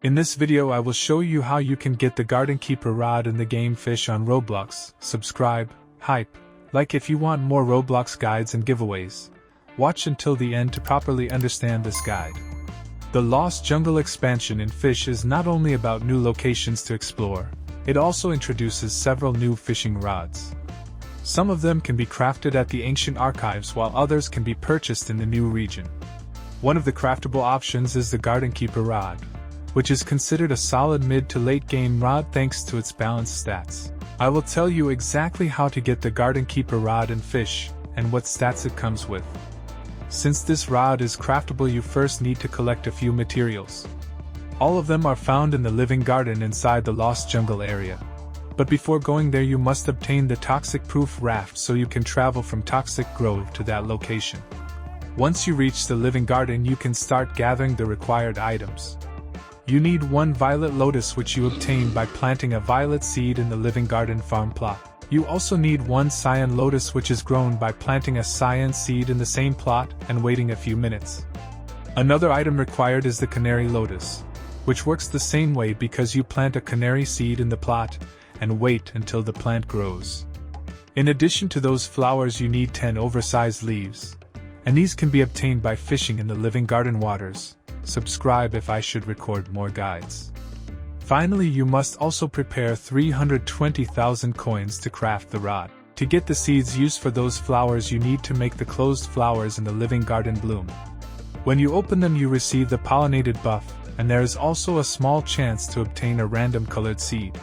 In this video I will show you how you can get the Gardenkeeper rod in the game Fish on Roblox. Subscribe, hype, like if you want more Roblox guides and giveaways. Watch until the end to properly understand this guide. The Lost Jungle expansion in Fish is not only about new locations to explore, it also introduces several new fishing rods. Some of them can be crafted at the ancient archives while others can be purchased in the new region. One of the craftable options is the Gardenkeeper rod, which is considered a solid mid to late game rod thanks to its balanced stats. I will tell you exactly how to get the Gardenkeeper rod in Fish, and what stats it comes with. Since this rod is craftable, you first need to collect a few materials. All of them are found in the living garden inside the Lost Jungle area. But before going there you must obtain the toxic-proof raft so you can travel from Toxic Grove to that location. Once you reach the living garden you can start gathering the required items. You need one violet lotus which you obtain by planting a violet seed in the living garden farm plot. You also need one cyan lotus which is grown by planting a cyan seed in the same plot and waiting a few minutes. Another item required is the canary lotus, which works the same way because you plant a canary seed in the plot and wait until the plant grows. In addition to those flowers you need 10 oversized leaves, and these can be obtained by fishing in the living garden waters. Subscribe if I should record more guides. Finally, you must also prepare 320,000 coins to craft the rod. To get the seeds used for those flowers you need to make the closed flowers in the living garden bloom. When you open them you receive the pollinated buff, and there is also a small chance to obtain a random colored seed.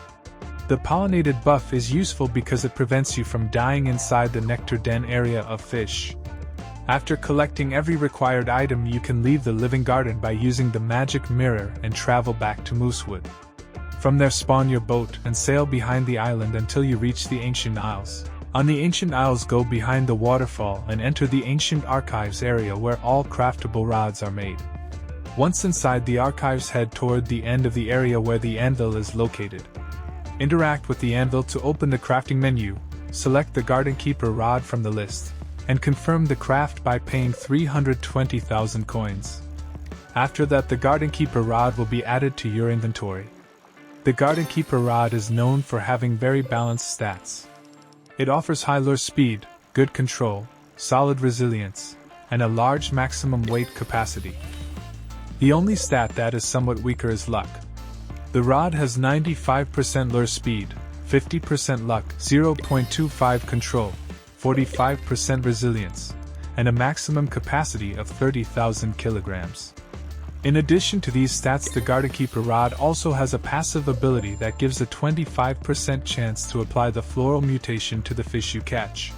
The pollinated buff is useful because it prevents you from dying inside the nectar den area of Fish. After collecting every required item you can leave the living garden by using the magic mirror and travel back to Moosewood. From there spawn your boat and sail behind the island until you reach the Ancient Isles. On the Ancient Isles go behind the waterfall and enter the Ancient Archives area where all craftable rods are made. Once inside the archives head toward the end of the area where the anvil is located. Interact with the anvil to open the crafting menu, select the Gardenkeeper rod from the list, and confirm the craft by paying 320,000 coins. After that the Gardenkeeper rod will be added to your inventory. The Gardenkeeper rod is known for having very balanced stats. It offers high lure speed, good control, solid resilience, and a large maximum weight capacity. The only stat that is somewhat weaker is luck. The rod has 95% lure speed, 50% luck, 0.25 control, 45% resilience, and a maximum capacity of 30,000 kilograms. In addition to these stats, the Gardenkeeper rod also has a passive ability that gives a 25% chance to apply the floral mutation to the fish you catch.